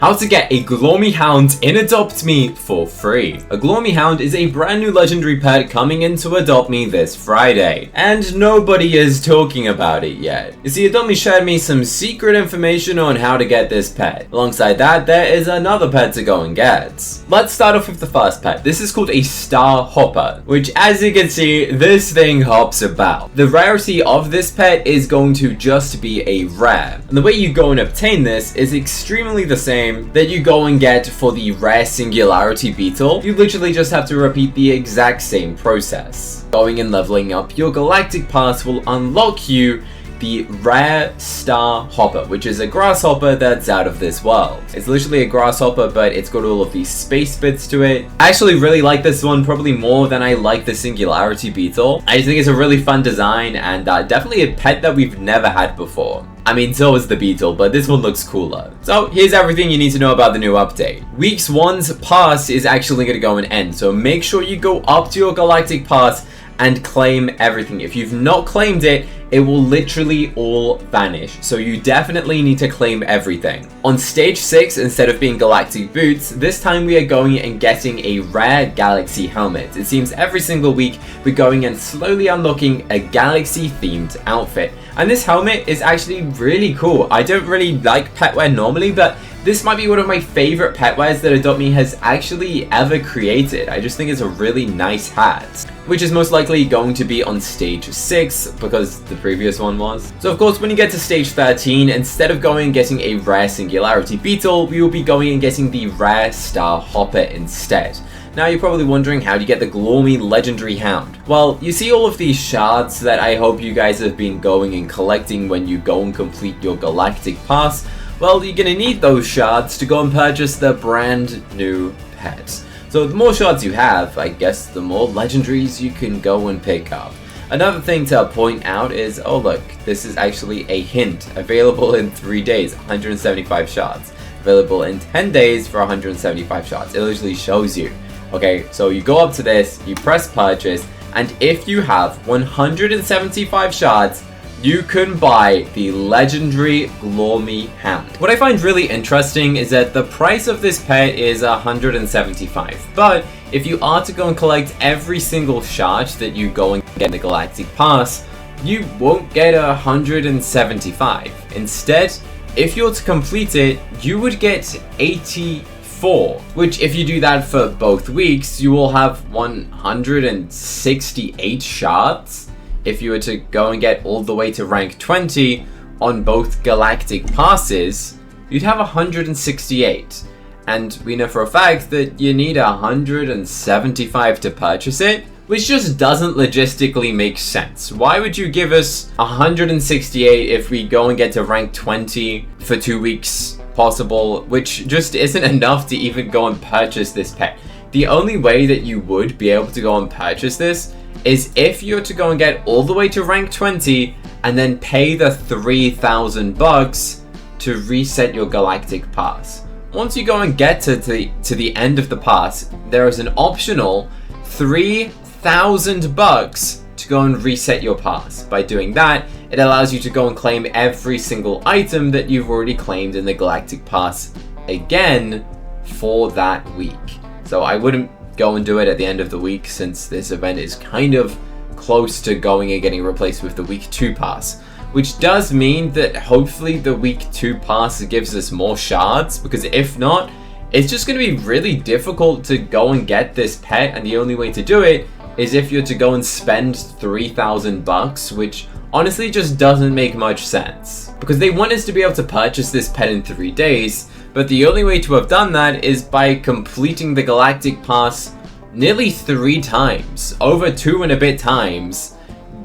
How to get a Glormy Hound in Adopt Me for free. A Glormy Hound is a brand new legendary pet coming into Adopt Me this Friday, and nobody is talking about it yet. You see, Adopt Me shared me some secret information on how to get this pet. Alongside that, there is another pet to go and get. Let's start off with the first pet. This is called a starhopper, which, as you can see, this thing hops about. The rarity of this pet is going to just be a rare, and the way you go and obtain this is extremely the same that you go and get for the rare singularity beetle. You literally just have to repeat the exact same process. Going and leveling up your galactic pass will unlock you the rare starhopper, which is a grasshopper that's out of this world. It's literally a grasshopper, but it's got all of these space bits to it. I actually really like this one, probably more than I like the singularity beetle. I just think it's a really fun design and definitely a pet that we've never had before. I mean, so is the beetle, but this one looks cooler. So here's everything you need to know about the new update. Weeks 1's pass is actually going to go and end, so make sure you go up to your galactic pass and claim everything. If you've not claimed it, it will literally all vanish. So you definitely need to claim everything. On stage 6, instead of being galactic boots, this time we are going and getting a rare galaxy helmet. It seems every single week we're going and slowly unlocking a galaxy themed outfit. And this helmet is actually really cool. I don't really like pet wear normally, but this might be one of my favorite pet wares that Adopt Me has actually ever created. I just think it's a really nice hat, which is most likely going to be on stage 6 because the previous one was. So of course, when you get to stage 13, instead of going and getting a rare singularity beetle, we will be going and getting the rare starhopper instead. Now you're probably wondering, how do you get the Glormy legendary hound? Well, you see all of these shards that I hope you guys have been going and collecting when you go and complete your galactic pass. Well, you're gonna need those shards to go and purchase the brand new pets. So the more shards you have, I guess the more legendaries you can go and pick up. Another thing to point out is, oh look, this is actually a hint. Available in 3 days, 175 shards. Available in 10 days for 175 shards. It literally shows you. Okay, so you go up to this, you press purchase, and if you have 175 shards, you can buy the legendary Glormy Hound. What I find really interesting is that the price of this pet is 175, but if you are to go and collect every single shard that you go and get in the Galactic Pass, you won't get 175. Instead, if you're to complete it, you would get 84, which if you do that for both weeks, you will have 168 shards. If you were to go and get all the way to rank 20 on both galactic passes, you'd have 168. And we know for a fact that you need 175 to purchase it, which just doesn't logistically make sense. Why would you give us 168 if we go and get to rank 20 for 2 weeks possible, which just isn't enough to even go and purchase this pet? The only way that you would be able to go and purchase this is if you're to go and get all the way to rank 20 and then pay the 3,000 bucks to reset your galactic pass. Once you go and get to the end of the pass, there is an optional 3,000 bucks to go and reset your pass. By doing that, it allows you to go and claim every single item that you've already claimed in the galactic pass again for that week. So I wouldn't go and do it at the end of the week, since this event is kind of close to going and getting replaced with the week 2 pass, which does mean that hopefully the week 2 pass gives us more shards, because if not, it's just going to be really difficult to go and get this pet, and the only way to do it is if you're to go and spend 3,000 bucks, which honestly just doesn't make much sense, because they want us to be able to purchase this pet in 3 days. But the only way to have done that is by completing the Galactic Pass nearly 3 times, over 2 and a bit times,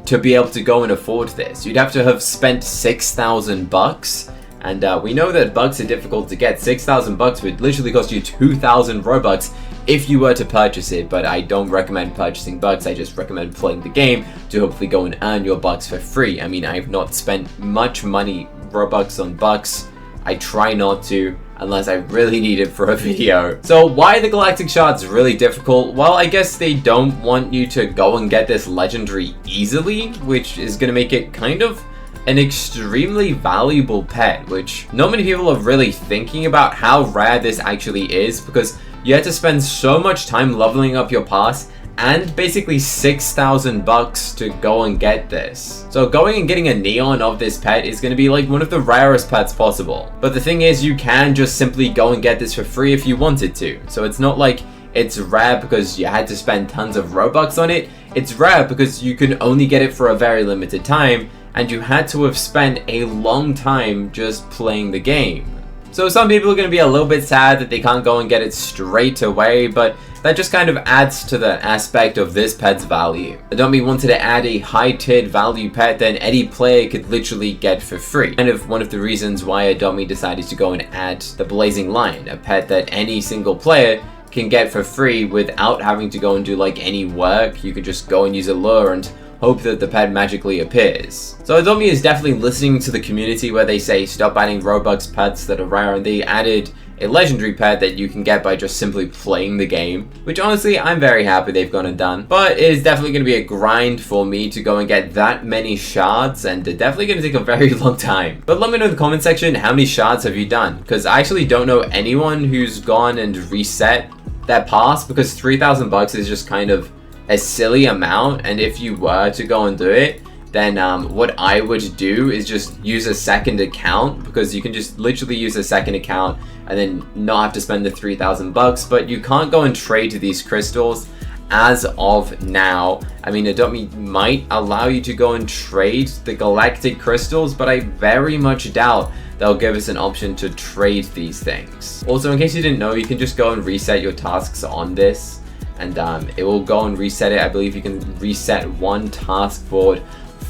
to be able to go and afford this. You'd have to have spent 6,000 bucks, and we know that bucks are difficult to get. 6,000 bucks would literally cost you 2,000 Robux if you were to purchase it, but I don't recommend purchasing bucks. I just recommend playing the game to hopefully go and earn your bucks for free. I mean, I've not spent much money, Robux on bucks. I try not to, unless I really need it for a video. So why are the galactic shards really difficult? Well, I guess they don't want you to go and get this legendary easily, which is going to make it kind of an extremely valuable pet, which not many people are really thinking about how rare this actually is, because you had to spend so much time leveling up your pass and basically 6,000 bucks to go and get this. So going and getting a neon of this pet is going to be like one of the rarest pets possible. But the thing is, you can just simply go and get this for free if you wanted to. So it's not like it's rare because you had to spend tons of Robux on it. It's rare because you can only get it for a very limited time, and you had to have spent a long time just playing the game. So some people are going to be a little bit sad that they can't go and get it straight away, but that just kind of adds to the aspect of this pet's value. Adopt Me wanted to add a high-tiered value pet that any player could literally get for free. Kind of one of the reasons why Adopt Me decided to go and add the Blazing Lion, a pet that any single player can get for free without having to go and do like any work. You could just go and use a lure and hope that the pet magically appears. So Adopt Me is definitely listening to the community where they say stop adding Robux pets that are rare, and they added a legendary pet that you can get by just simply playing the game, which honestly I'm very happy they've gone and done. But it is definitely going to be a grind for me to go and get that many shards, and they're definitely going to take a very long time. But let me know in the comment section, how many shards have you done? Because I actually don't know anyone who's gone and reset their pass, because 3,000 bucks is just kind of a silly amount, and if you were to go and do it, then what I would do is just use a second account, because you can just literally use a second account and then not have to spend the 3,000 bucks. But you can't go and trade these crystals as of now. I mean, Adopt Me might allow you to go and trade the galactic crystals, but I very much doubt they'll give us an option to trade these things. Also, in case you didn't know, you can just go and reset your tasks on this, and it will go and reset it. I believe you can reset one task board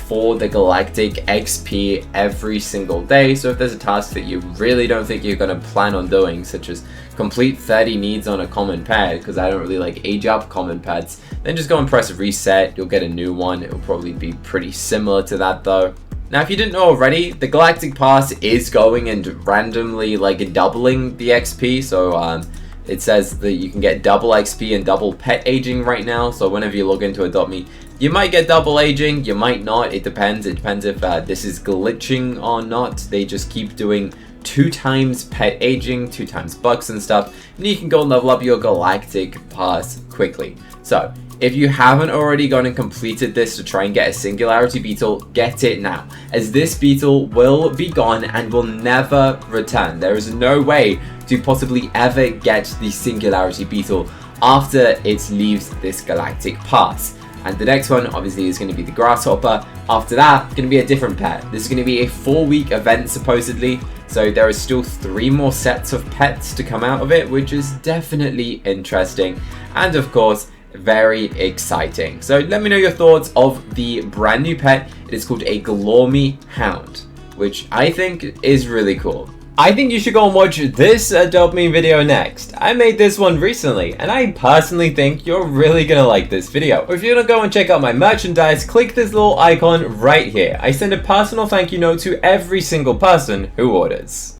for the galactic XP every single day. So if there's a task that you really don't think you're going to plan on doing, such as complete 30 needs on a common pet, because I don't really like age up common pets, then just go and press reset. You'll get a new one. It will probably be pretty similar to that though. Now, if you didn't know already, the Galactic Pass is going and randomly like doubling the XP. So it says that you can get double XP and double pet aging right now. So whenever you log into Adopt Me, you might get double aging, you might not. It depends. It depends if this is glitching or not. They just keep doing 2 times pet aging, 2 times bucks and stuff, and you can go level up your Galactic Pass quickly. So if you haven't already gone and completed this to try and get a Singularity Beetle, get it now, as this beetle will be gone and will never return. There is no way to possibly ever get the Singularity Beetle after it leaves this Galactic Pass. And the next one obviously is going to be the Grasshopper. After that, it's going to be a different pet. This is going to be a 4-week event supposedly, so there is still 3 more sets of pets to come out of it, which is definitely interesting and of course very exciting. So let me know your thoughts of the brand new pet. It is called a Glormy Hound, which I think is really cool. I think you should go and watch this Adopt Me video next. I made this one recently, and I personally think you're really gonna like this video. Or if you wanna go and check out my merchandise, click this little icon right here. I send a personal thank you note to every single person who orders.